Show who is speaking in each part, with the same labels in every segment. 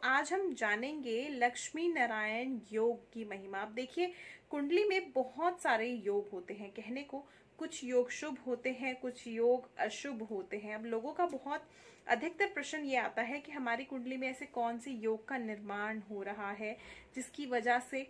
Speaker 1: आज हम जानेंगे लक्ष्मी नारायण योग की महिमा। अब देखिए, कुंडली में बहुत सारे योग होते हैं। कहने को कुछ योग शुभ होते हैं, कुछ योग अशुभ होते हैं। अब लोगों का बहुत अधिकतर प्रश्न ये आता है कि हमारी कुंडली में ऐसे कौन से योग का निर्माण हो रहा है जिसकी वजह से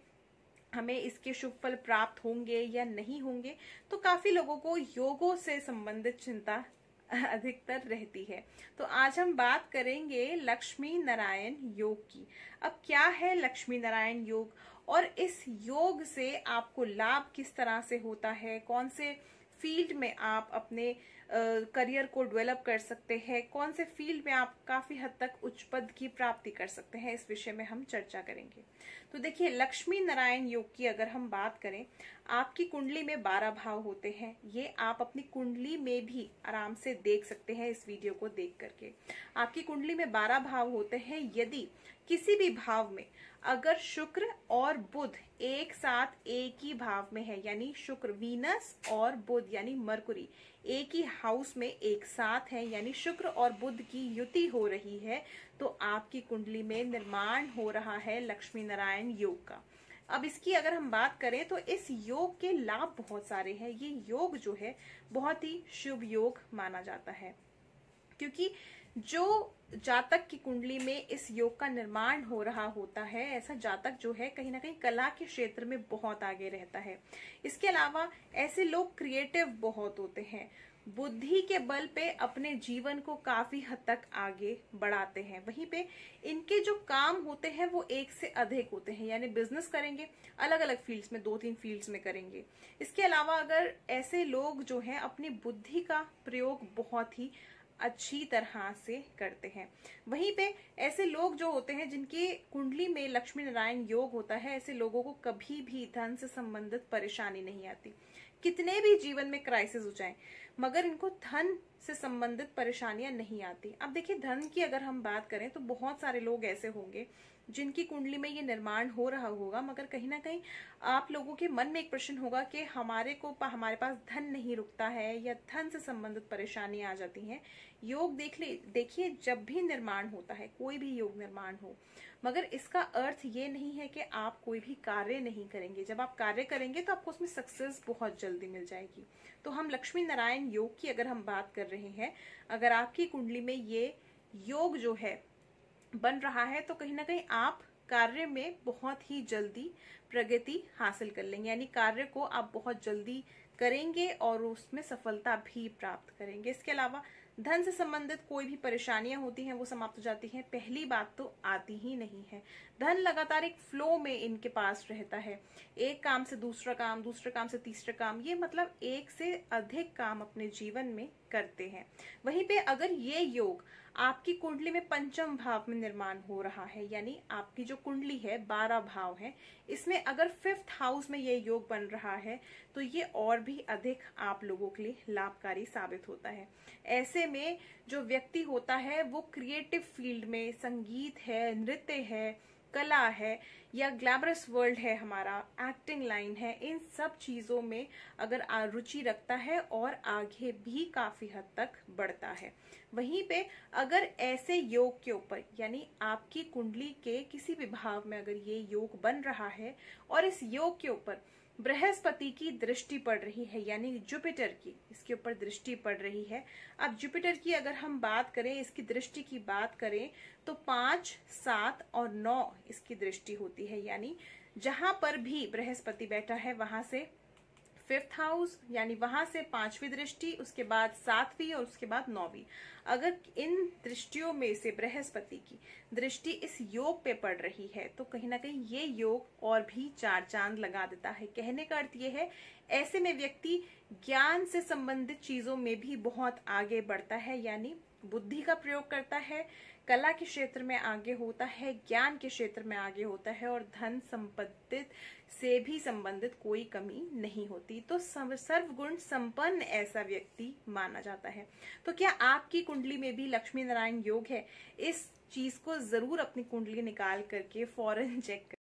Speaker 1: हमें इसके शुभ फल प्राप्त होंगे या नहीं होंगे। तो काफी लोगों को योगों से संबंधित चिंता अधिकतर रहती है। तो आज हम बात करेंगे लक्ष्मी नारायण योग की। अब क्या है लक्ष्मी नारायण योग और इस योग से आपको लाभ किस तरह से होता है, कौन से फील्ड में आप अपने करियर को डेवलप कर सकते हैं, कौन से फील्ड में आप काफी हद तक उच्च पद की प्राप्ति कर सकते हैं, इस विषय में हम चर्चा करेंगे। तो देखिए, लक्ष्मी नारायण योग की अगर हम बात करें, आपकी कुंडली में 12 भाव होते हैं। ये आप अपनी कुंडली में भी आराम से देख सकते हैं इस वीडियो को देख करके। आपकी कुंडली में 12 भाव होते हैं। यदि किसी भी भाव में अगर शुक्र और बुध एक साथ एक ही भाव में है, यानी शुक्र वीनस और बुध यानी मरकुरी एक ही हाउस में एक साथ है, यानी शुक्र और बुध की युति हो रही है, तो आपकी कुंडली में निर्माण हो रहा है लक्ष्मी नारायण योग का। अब इसकी अगर हम बात करें तो इस योग के लाभ बहुत सारे हैं। ये योग जो है बहुत ही शुभ योग माना जाता है, क्योंकि जो जातक की कुंडली में इस योग का निर्माण हो रहा होता है, ऐसा जातक जो है कहीं ना कहीं कला के क्षेत्र में बहुत आगे रहता है। इसके अलावा ऐसे लोग क्रिएटिव बहुत होते हैं, बुद्धि के बल पे अपने जीवन को काफी हद तक आगे बढ़ाते हैं। वहीं पे इनके जो काम होते हैं वो एक से अधिक होते हैं, यानी बिजनेस करेंगे अलग अलग फील्ड्स में, 2-3 फील्ड्स में करेंगे। इसके अलावा अगर ऐसे लोग जो हैं अपनी बुद्धि का प्रयोग बहुत ही अच्छी तरह से करते हैं। वहीं पे ऐसे लोग जो होते हैं जिनकी कुंडली में लक्ष्मी नारायण योग होता है, ऐसे लोगों को कभी भी धन से संबंधित परेशानी नहीं आती। कितने भी जीवन में क्राइसिस हो जाए, मगर इनको धन से संबंधित परेशानियां नहीं आती। अब देखिए, धन की अगर हम बात करें तो बहुत सारे लोग ऐसे होंगे जिनकी कुंडली में ये निर्माण हो रहा होगा, मगर कहीं ना कहीं आप लोगों के मन में एक प्रश्न होगा कि हमारे पास धन नहीं रुकता है या धन से संबंधित परेशानियां आ जाती हैं। योग देखिए, जब भी निर्माण होता है, कोई भी योग निर्माण हो, मगर इसका अर्थ ये नहीं है कि आप कोई भी कार्य नहीं करेंगे। जब आप कार्य करेंगे तो आपको उसमें सक्सेस बहुत जल्दी मिल जाएगी। तो हम लक्ष्मी नारायण योग की अगर हम बात कर रहे हैं, अगर आपकी कुंडली में ये योग जो है बन रहा है, तो कहीं ना कहीं आप कार्य में बहुत ही जल्दी प्रगति हासिल कर लेंगे, यानी कार्य को आप बहुत जल्दी करेंगे और उसमें सफलता भी प्राप्त करेंगे। इसके अलावा धन से संबंधित कोई भी परेशानियां होती हैं वो समाप्त हो जाती हैं। पहली बात तो आती ही नहीं है। धन लगातार एक फ्लो में इनके पास रहता है, एक काम से दूसरा काम, दूसरे काम से तीसरा काम, ये मतलब एक से अधिक काम अपने जीवन में करते हैं। वहीं पे अगर ये योग आपकी कुंडली में पंचम भाव में निर्माण हो रहा है, यानी आपकी जो कुंडली है 12 भाव है, इसमें अगर 5th हाउस में ये योग बन रहा है, तो ये और भी अधिक आप लोगों के लिए लाभकारी साबित होता है। ऐसे में जो व्यक्ति होता है वो क्रिएटिव फील्ड में, संगीत है, नृत्य है, कला है या ग्लैमरस वर्ल्ड है, हमारा एक्टिंग लाइन है, इन सब चीजों में अगर रुचि रखता है और आगे भी काफी हद तक बढ़ता है। वहीं पे अगर ऐसे योग के ऊपर, यानी आपकी कुंडली के किसी भी भाव में अगर ये योग बन रहा है और इस योग के ऊपर बृहस्पति की दृष्टि पड़ रही है, यानी जुपिटर की इसके ऊपर दृष्टि पड़ रही है। अब जुपिटर की अगर हम बात करें, इसकी दृष्टि की बात करें, तो 5, 7 और 9 इसकी दृष्टि होती है, यानी जहां पर भी बृहस्पति बैठा है वहां से 5th हाउस, यानी वहां से 5वीं दृष्टि, उसके बाद 7वीं और उसके बाद 9वीं। अगर इन दृष्टियों में से बृहस्पति की दृष्टि इस योग पे पड़ रही है, तो कहीं ना कहीं ये योग और भी 4 चांद लगा देता है। कहने का अर्थ ये है, ऐसे में व्यक्ति ज्ञान से संबंधित चीजों में भी बहुत आगे बढ़ता है, यानी बुद्धि का प्रयोग करता है, कला के क्षेत्र में आगे होता है, ज्ञान के क्षेत्र में आगे होता है और धन संपत्ति से भी संबंधित कोई कमी नहीं होती। तो सर्वगुण संपन्न ऐसा व्यक्ति माना जाता है। तो क्या आपकी कुंडली में भी लक्ष्मी नारायण योग है? इस चीज को जरूर अपनी कुंडली निकाल करके फौरन चेक